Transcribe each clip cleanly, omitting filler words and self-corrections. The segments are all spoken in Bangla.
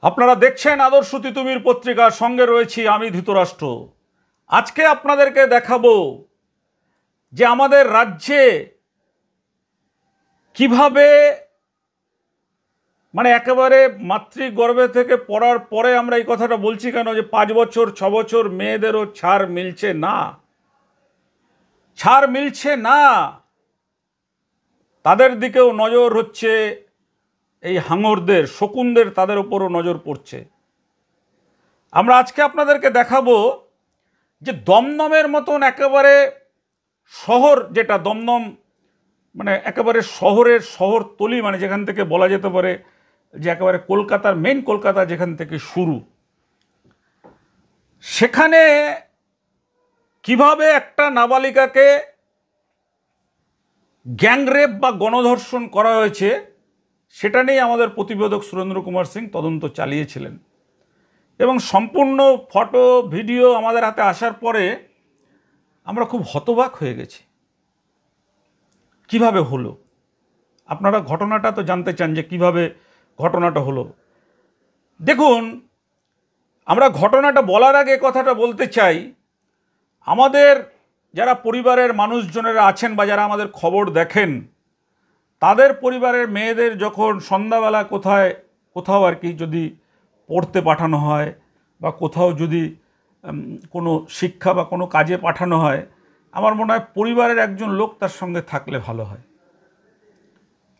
আপনারা দেখছেন আদর্শ তিতুমির পত্রিকার সঙ্গে রয়েছি আমি ধৃতরাষ্ট্র। আজকে আপনাদেরকে দেখাবো যে আমাদের রাজ্যে কিভাবে একেবারে মাতৃগর্ভে থেকে পড়ার পরে আমরা এই কথাটা বলছি কেন যে 5 বছর 6 বছর মেয়েদেরও ছাড় মিলছে না, তাদের দিকেও নজর হচ্ছে। এই হাঙরদের শকুনদের তাদের উপরও নজর পড়ছে। আমরা আজকে আপনাদেরকে দেখাবো যে দমদমের মতন একেবারে শহর, যেটা দমদম একেবারে শহরতলি, যেখান থেকে বলা যেতে পারে যে একেবারে কলকাতার মেন কলকাতা যেখান থেকে শুরু, সেখানে কিভাবে একটা নাবালিকাকে গ্যাংরেপ বা গণধর্ষণ করা হয়েছে সেটা নিয়ে আমাদের প্রতিবেদক সুরেন্দ্র কুমার সিং তদন্ত চালিয়েছিলেন এবং সম্পূর্ণ ফটো ভিডিও আমাদের হাতে আসার পরে আমরা খুব হতবাক হয়ে গেছি। কিভাবে হলো? আপনারা ঘটনাটা তো জানতে চান যে কিভাবে ঘটনাটা হলো। দেখুন, আমরা ঘটনাটা বলার আগে কথাটা বলতে চাই, আমাদের যারা পরিবারের মানুষজনেরা আছেন বা যারা আমাদের খবর দেখেন, তাদের পরিবারের মেয়েদের যখন সন্ধ্যাবেলা কোথাও আর কি যদি পড়তে পাঠানো হয় বা কোথাও যদি কোনো শিক্ষা বা কোনো কাজে পাঠানো হয়, আমার মনে হয় পরিবারের একজন লোক তার সঙ্গে থাকলে ভালো হয়।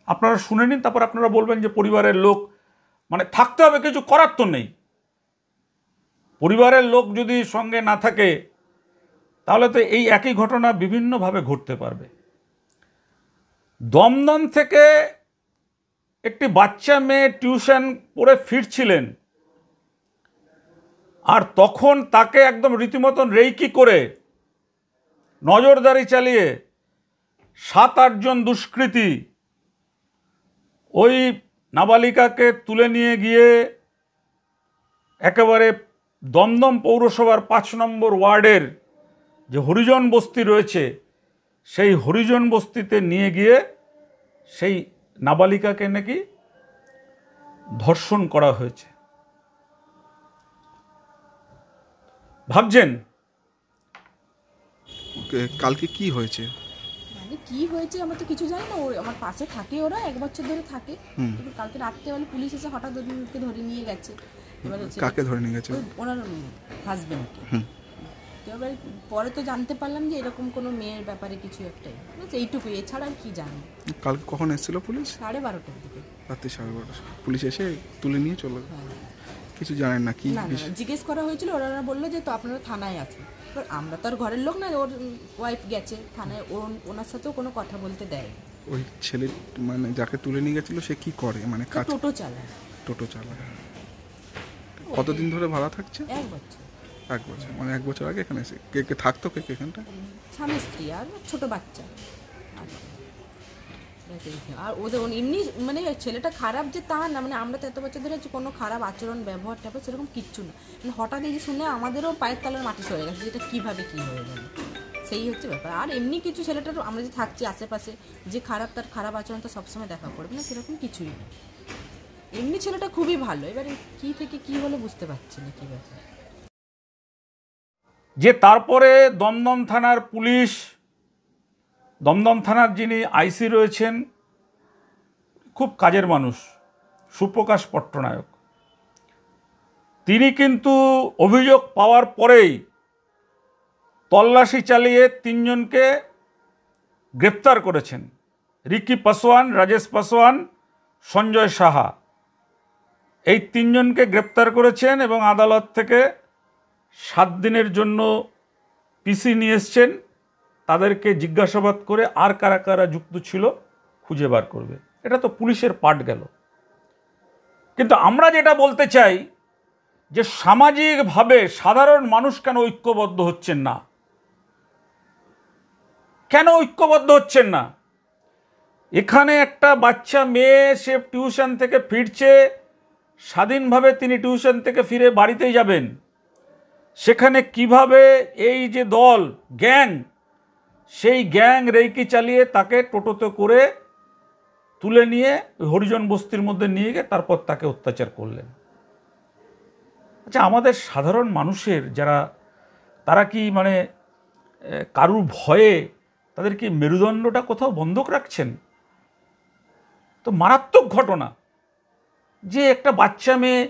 আপনারা শুনে নিন, তারপর আপনারা বলবেন যে পরিবারের লোক থাকতে হবে, কিছু করার তো নেই। পরিবারের লোক যদি সঙ্গে না থাকে তাহলে তো এই একই ঘটনা বিভিন্নভাবে ঘটতে পারবে। দমদম থেকে একটি বাচ্চা মেয়ে টিউশন পড়ে ফিরছিলেন, আর তখন তাকে একদম রীতিমতন রেইকি করে নজরদারি চালিয়ে 7-8 জন দুষ্কৃতী ওই নাবালিকাকে তুলে নিয়ে গিয়ে একেবারে দমদম পৌরসভার 5 নম্বর ওয়ার্ডের যে হরিজন বস্তি রয়েছে সেই হরিজন বস্তিতে নিয়ে গিয়ে সেই নাবালিকাকে নাকি ধর্ষণ করা হয়েছে। ভাবছেন কালকে কি হয়েছে? কি হয়েছে আমরা তো কিছু জানি না। আমার পাশে থাকে, ওরা 1 বছর ধরে থাকে। কালকে রাত্রে পুলিশ এসে হঠাৎ ওদেরকে ধরে নিয়ে গেছে। কাকে ধরে নিয়ে গেছে? ওনার হাজবেন্ডকে। এবার পরে তো জানতে পারলাম যে এরকম কোনো মেয়ের ব্যাপারে কিছু একটাই, এইটুকুই, এছাড়া আর কি জানি। কালকে কখন এসেছিল পুলিশ? 12:30টার দিকে, রাত্রি 12:30। পুলিশ এসে তুলে নিয়ে চলে গেল। কিছু জানেন না কি? জিজ্ঞেস করা হয়েছিল, ওরা বললো যে তো আপনারা থানায় আছেন। এবার আমরা তো আর ঘরের লোক না, ওর ওয়াইফ গেছে থানায়, ওনার সাথেও কোনো কথা বলতে দেয়। ওই ছেলে যাকে তুলে নিয়ে গেছিল সে কি করে? টোটো চালায়। কতদিন ধরে ভাড়া থাকছে? 1 বছর। 1 বছর 1 বছর আগে এখানে এসে কে থাকতো? কে এখানটা? স্বামী স্ত্রী আর ছোট বাচ্চা। আর ওদের এমনি ছেলেটা খারাপ যে তা না, আমরা তো এত বছর ধরে কোনো খারাপ আচরণ ব্যবহার ট্যাবহার সেরকম কিচ্ছু না। হঠাৎ এই যে শুনে আমাদেরও পায়ের তলার মাটি সরে গেছে, যেটা কীভাবে কী হয়ে গেল, সেই হচ্ছে ব্যাপার। আর এমনি কিছু ছেলেটার আমরা যে থাকছি আশেপাশে, যে খারাপ তার খারাপ আচরণ তো সবসময় দেখা পড়বে না, সেরকম কিছুই না। এমনি ছেলেটা খুবই ভালো। এবারে কী থেকে কী হলো বুঝতে পারছি না কী ব্যাপার। যে তারপরে দমদম থানার পুলিশ, দমদম থানার যিনি আইসি রয়েছেন, খুব কাজের মানুষ, সুপ্রকাশ পট্টনায়ক, তিনি কিন্তু অভিযোগ পাওয়ার পরেই তল্লাশি চালিয়ে 3 জনকে গ্রেপ্তার করেছেন। রিকি পাসওয়ান, রাজেশ পাসওয়ান, সঞ্জয় সাহা, এই 3 জনকে গ্রেপ্তার করেছেন এবং আদালত থেকে 7 দিনের জন্য পিসি নিয়ে এসছেন। তাদেরকে জিজ্ঞাসাবাদ করে আর কারা কারা যুক্ত ছিল খুঁজে বার করবে। এটা তো পুলিশের পার্ট গেল। কিন্তু আমরা যেটা বলতে চাই যে সামাজিকভাবে সাধারণ মানুষ কেন ঐক্যবদ্ধ হচ্ছেন না? এখানে একটা বাচ্চা মেয়ে, সে টিউশন থেকে ফিরছে, স্বাধীনভাবে তিনি টিউশন থেকে ফিরে বাড়িতেই যাবেন, সেখানে কিভাবে এই যে দল গ্যাং, সেই গ্যাং রেইকি চালিয়ে তাকে টোটোতে করে তুলে নিয়ে হরিজন বস্তির মধ্যে নিয়ে গিয়ে তারপর তাকে অত্যাচার করলেন। আচ্ছা, আমাদের সাধারণ মানুষের যারা, তারা কি মানে কারুর ভয়ে তাদের কি মেরুদণ্ডটা কোথাও বন্ধক রাখছেন? তো মারাত্মক ঘটনা যে একটা বাচ্চা মেয়ে,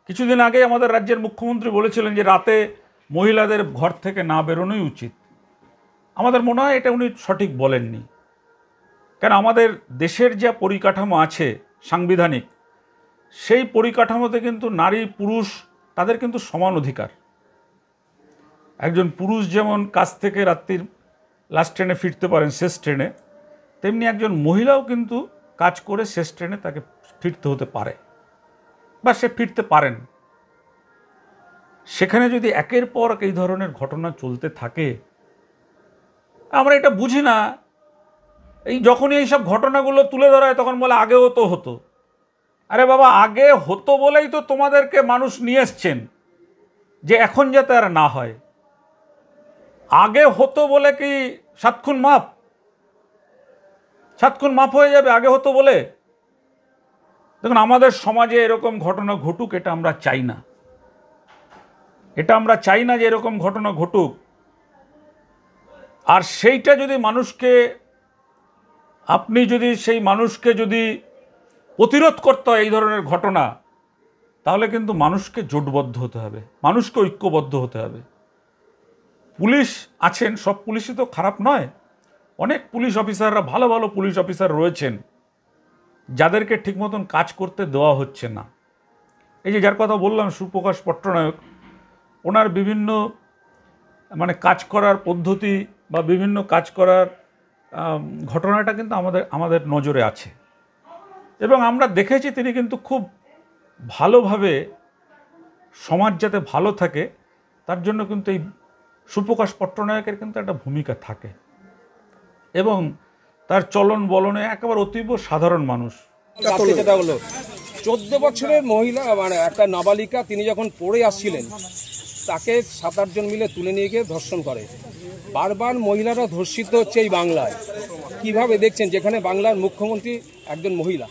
কিছুদিন আগে আমাদের রাজ্যের মুখ্যমন্ত্রী বলেছিলেন যে রাতে মহিলাদের ঘর থেকে না বেরোনোই উচিত। আমাদের মনে হয় এটা উনি সঠিক বলেননি। কেন, আমাদের দেশের যা পরিকাঠামো আছে সাংবিধানিক, সেই পরিকাঠামোতে কিন্তু নারী পুরুষ তাদের কিন্তু সমান অধিকার। একজন পুরুষ যেমন কাজ থেকে রাত্রির লাস্ট ট্রেনে ফিরতে পারেন, শেষ ট্রেনে, তেমনি একজন মহিলাও কিন্তু কাজ করে শেষ ট্রেনে তাকে ফিরতে হতে পারে বা সে ফিরতে পারেন। সেখানে যদি একের পর এক এই ধরনের ঘটনা চলতে থাকে, আমরা এটা বুঝি না। এই যখনই এইসব ঘটনাগুলো তুলে ধরা হয় তখন বলে আগেও তো হতো। আরে বাবা, আগে হতো বলেই তো তোমাদেরকে মানুষ নিয়ে এসছেন যে এখন যাতে আর না হয়। আগে হতো বলে কি 7 খুন মাপ? 7 খুন মাপ হয়ে যাবে আগে হতো বলে? দেখুন, আমাদের সমাজে এরকম ঘটনা ঘটুক, এটা আমরা চাই না। এটা আমরা চাই না যে এরকম ঘটনা ঘটুক। আর সেইটা যদি মানুষকে, আপনি যদি সেই মানুষকে যদি প্রতিরোধ করতে হয় এই ধরনের ঘটনা, তাহলে কিন্তু মানুষকে জোটবদ্ধ হতে হবে, মানুষকে ঐক্যবদ্ধ হতে হবে। পুলিশ আছেন, সব পুলিশই তো খারাপ নয়। অনেক পুলিশ অফিসাররা, ভালো ভালো পুলিশ অফিসার রয়েছেন যাদেরকে ঠিক মতন কাজ করতে দেওয়া হচ্ছে না। এই যে যার কথা বললাম, সুপ্রকাশ পট্টনায়ক, ওনার বিভিন্ন মানে কাজ করার পদ্ধতি বা বিভিন্ন কাজ করার ঘটনাটা কিন্তু আমাদের নজরে আছে এবং আমরা দেখেছি তিনি কিন্তু খুব ভালোভাবে সমাজ যাতে ভালো থাকে তার জন্য কিন্তু এই সুপ্রকাশ পট্টনায়কের কিন্তু একটা ভূমিকা থাকে এবং তার চলন বলনে একেবারে অতীব সাধারণ মানুষ। যেটা হলো 14 বছরের মহিলা, মানে একটা নাবালিকা, তিনি যখন পড়ে আসছিলেন তাকে 7-8 জন মিলে তুলে নিয়ে গিয়ে ধর্ষণ করে। বারবার মহিলারা ধর্ষিত হচ্ছে এই বাংলায়। কিভাবে দেখছেন, যেখানে বাংলার মুখ্যমন্ত্রী একজন মহিলা?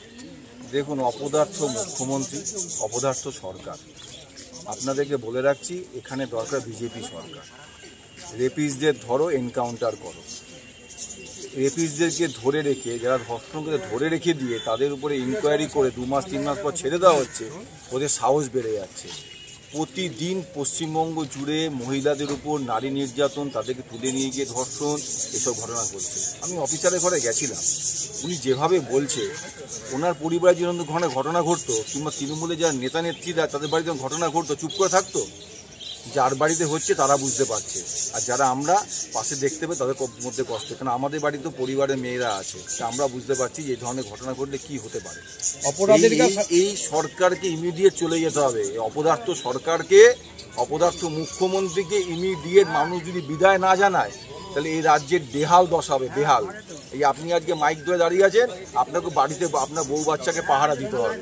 দেখুন, অপদার্থ মুখ্যমন্ত্রী, অপদার্থ সরকার। আপনাদেরকে বলে রাখছি, এখানে দরকার বিজেপি সরকার। রেপিসদের ধরো, এনকাউন্টার করো। রেপিসদেরকে ধরে রেখে, যারা ধর্ষণকে ধরে রেখে দিয়ে তাদের উপরে ইনকোয়ারি করে 2 মাস 3 মাস পর ছেড়ে দেওয়া হচ্ছে, ওদের সাহস বেড়ে যাচ্ছে। প্রতিদিন পশ্চিমবঙ্গ জুড়ে মহিলাদের উপর নারী নির্যাতন, তাদেরকে তুলে নিয়ে গিয়ে ধর্ষণ, এসব ঘটনা ঘটছে। আমি অফিসারের ঘরে গেছিলাম, উনি যেভাবে বলছে, ওনার পরিবারে যেরকম ঘটনা ঘটতো, কিংবা তৃণমূলে যারা নেতা নেত্রীরা তাদের বাড়িতে ঘটনা ঘটতো, চুপ করে থাকতো? যার বাড়িতে হচ্ছে তারা বুঝতে পারছে, আর যারা আমরা পাশে দেখতে পাই তাদের মধ্যে কষ্ট। কারণ আমাদের বাড়িতে পরিবারের মেয়েরা আছে, আমরা বুঝতে পারছি যে এই ধরনের ঘটনা ঘটলে কি হতে পারে। এই সরকারকে ইমিডিয়েট চলে যেতে হবে। অপদার্থ সরকারকে, অপদার্থ মুখ্যমন্ত্রীকে ইমিডিয়েট মানুষ যদি বিদায় না জানায়, তাহলে এই রাজ্যের বেহাল দশা হবে, বেহাল। এই আপনি আজকে মাইক ধরে দাঁড়িয়ে আছেন, আপনাকে বাড়িতে আপনার বউ বাচ্চাকে পাহারা দিতে হবে।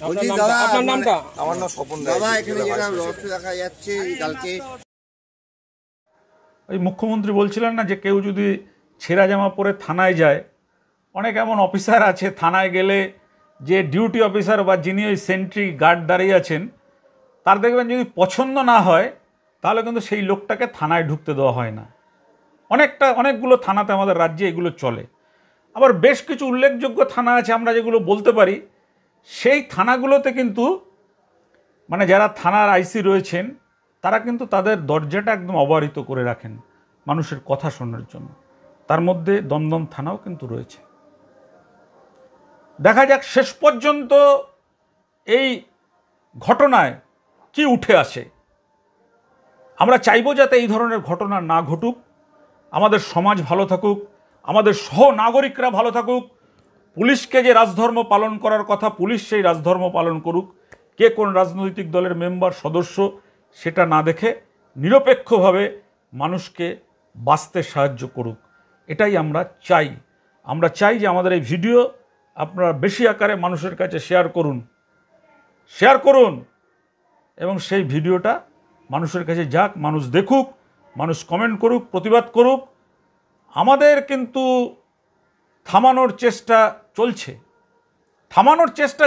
আপনার নামটা? আমার নাম স্বপন রায়। ওই মুখ্যমন্ত্রী বলছিলেন না যে কেউ যদি ছেঁড়া জামা পরে থানায় যায়, অনেক এমন অফিসার আছে থানায় গেলে, যে ডিউটি অফিসার বা যিনি ওই সেন্ট্রি গার্ড দাঁড়িয়ে আছেন, তার দেখবেন যদি পছন্দ না হয় তাহলে কিন্তু সেই লোকটাকে থানায় ঢুকতে দেওয়া হয় না। অনেকগুলো থানাতে আমাদের রাজ্যে এগুলো চলে। আবার বেশ কিছু উল্লেখযোগ্য থানা আছে আমরা যেগুলো বলতে পারি, সেই থানাগুলোতে কিন্তু মানে যারা থানার আইসি রয়েছেন তারা কিন্তু তাদের দরজাটা একদম অবারিত করে রাখেন মানুষের কথা শোনার জন্য। তার মধ্যে দমদম থানাও কিন্তু রয়েছে। দেখা যাক শেষ পর্যন্ত এই ঘটনায় কি উঠে আসে। আমরা চাইবো যাতে এই ধরনের ঘটনা না ঘটুক, আমাদের সমাজ ভালো থাকুক, আমাদের সহ নাগরিকরা ভালো থাকুক। পুলিশকে যে রাজধর্ম পালন করার কথা, পুলিশ সেই রাজধর্ম পালন করুক। কে কোন রাজনৈতিক দলের মেম্বার সদস্য সেটা না দেখে নিরপেক্ষভাবে মানুষকে বাঁচতে সাহায্য করুক, এটাই আমরা চাই। আমরা চাই যে আমাদের এই ভিডিও আপনারা বেশি আকারে মানুষের কাছে শেয়ার করুন এবং সেই ভিডিওটা মানুষের কাছে যাক, মানুষ দেখুক, মানুষ কমেন্ট করুক, প্রতিবাদ করুক। আমাদের কিন্তু থামানোর চেষ্টা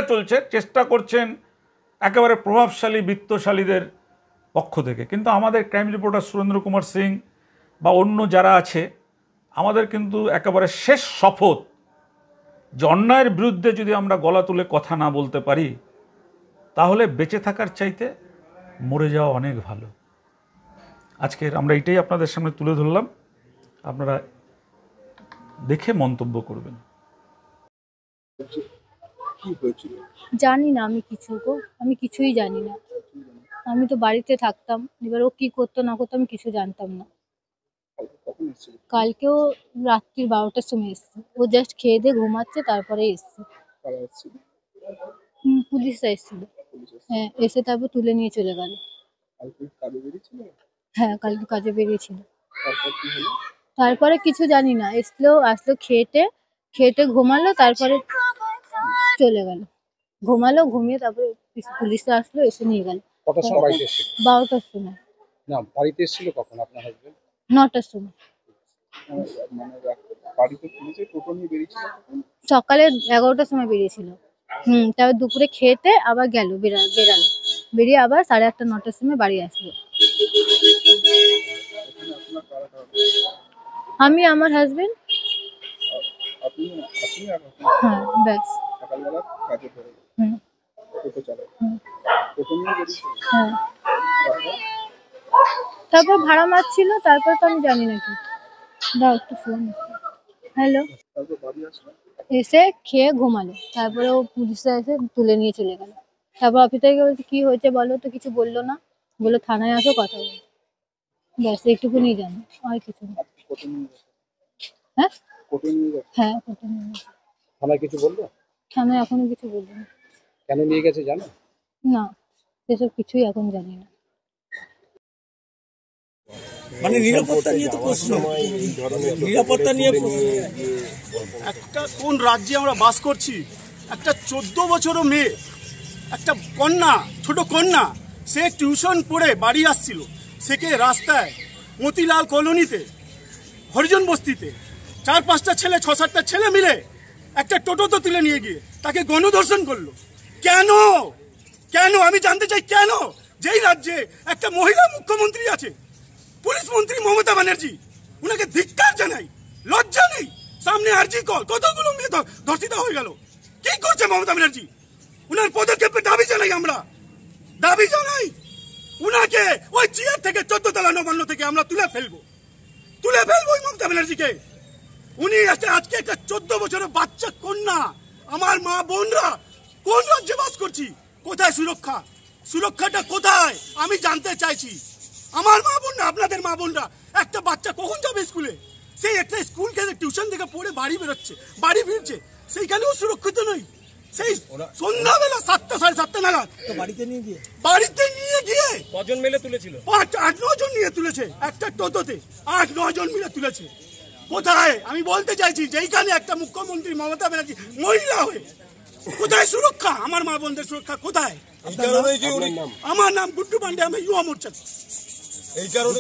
চলছে, চেষ্টা করছেন একেবারে প্রভাবশালী বিত্তশালীদের পক্ষ থেকে। কিন্তু আমাদের ক্রাইম রিপোর্টার সুরেন্দ্র কুমার সিং বা অন্য যারা আছে, আমাদের কিন্তু একেবারে শেষ শপথ যে অন্যায়ের বিরুদ্ধে যদি আমরা গলা তুলে কথা না বলতে পারি, তাহলে বেঁচে থাকার চাইতে মরে যাওয়া অনেক ভালো। আজকের আমরা এটাই আপনাদের সামনে তুলে ধরলাম, আপনারা দেখে মন্তব্য করবেন। জানি না আমি কিছুই জানি না। আমি তো বাড়িতে থাকতাম, এবার ও কি করতো না করতো আমি কিছু জানতাম না। কালকেও রাত্রি 12টার সময় এসছে, ও জাস্ট খেয়ে দিয়ে ঘুমাচ্ছে, তারপরে এসছে। পুলিশরা এসেছিল, হ্যাঁ, এসে তারপর তুলে নিয়ে চলে গেল। হ্যাঁ, কালকে কাজে বেরিয়েছিল। তারপরে কিছু জানি না, আসলো খেতে ঘুমালো, তারপরে চলে গেল। ঘুমিয়ে তারপরে পুলিশরা আসলো, এসে নিয়ে গেল। কটার সময় বাড়িতে এসেছিল? 12টার সময়। না, বাড়িতে এসেছিল কখন আপনার হাজবেন্ড? 9টার সময়। সকালে 11টার সময় বেরিয়েছিল। তারপর দুপুরে খেতে আবার গেল, বেরালো, বেরিয়ে আবার 8:30 9টার সময় বাড়ি আসলো। আমি, আমার হাজবেন্ড। হ্যাঁ, ব্যাস। হ্যাঁ, তারপর ভাড়া মারছিল, তারপর তো আমি জানি না কি। দাও একটু ফোন। হ্যালো। এসে খেয়ে ঘুমালো, তারপরে ও পুলিশরা এসে তুলে নিয়ে চলে গেল। তারপর অফিসারকে বলছে কি হয়েছে বলো, তো কিছু বললো না, বললো থানায় আসো কথা বলো। ব্যাস এইটুকুনি জানো, আর কিছু না। হ্যাঁ, কোর্টে নিয়ে গেছে। থানায় কিছু বললো? থানায় এখনো কিছু বললো না। কেন নিয়ে গেছে জানো? না, সেসব কিছুই এখন জানি না। মানে নিরাপত্তা নিয়ে তো প্রশ্ন, নিরাপত্তা নিয়ে একটা কোন রাজ্যে আমরা বাস করছি? একটা 14 বছরও মেয়ে, একটা কন্যা, ছোট কন্যা, সে টিউশন পড়ে বাড়ি আসছিল, সেকে রাস্তায় মতিলাল কলোনিতে, হরিজন বস্তিতে 4-5টা ছেলে, 6-7টা ছেলে মিলে একটা টোটোতে তুলে নিয়ে গিয়ে তাকে গণধর্ষণ করলো। কেন? আমি জানতে চাই কেন? যেই রাজ্যে একটা মহিলা মুখ্যমন্ত্রী আছে, পুলিশ মন্ত্রী মমতা ব্যানার্জি, উনাকে ধিক্কার জানাই, লজ্জা নেই। সামনে আরজি কল, কতগুলো মেয়ে ধর্ষিত হয়ে গেল। কি করছে মমতা ব্যানার্জি? উনার পদক্ষেপের দাবি জানাই, আমরা দাবি জানাই উনাকে ওই চেয়ার থেকে 14 তলা নবান্ন থেকে আমরা তুলে ফেলবো ওই মমতা ব্যানার্জিকে। উনি আজকে একটা 14 বছরের বাচ্চা কন্যা, আমার মা বোনরা কোন রাজ্যে বাস করছি? কোথায় সুরক্ষাটা কোথায়? আমি জানতে চাইছি। আমার মা বোনরা, আপনাদের মা বোনরা, একটা বাচ্চা কখন যাবে স্কুলে? সেই একটা স্কুল থেকে টিউশন থেকে পড়ে বাড়ি বেরোচ্ছে, বাড়ি ফিরছে, সেইখানেও সুরক্ষিত নই। সেই সন্ধ্যাবেলা 7টা 7:30 নাগাদ বাড়িতে নিয়ে গিয়ে কজন মিলে তুলেছিল? 8-9 জন নিয়ে তুলেছে, একটা টোটোতে 8-9 জন মিলে তুলেছে। কোথায়? আমি বলতে চাইছি, যেইখানে একটা মুখ্যমন্ত্রী মমতা ব্যানার্জি মহিলা হয়ে, কোথায় সুরক্ষা? আমার মা বোনদের সুরক্ষা কোথায়? আমার নাম গুড্ডু পান্ডে, আমি যুব মোর্চা। এই কারণে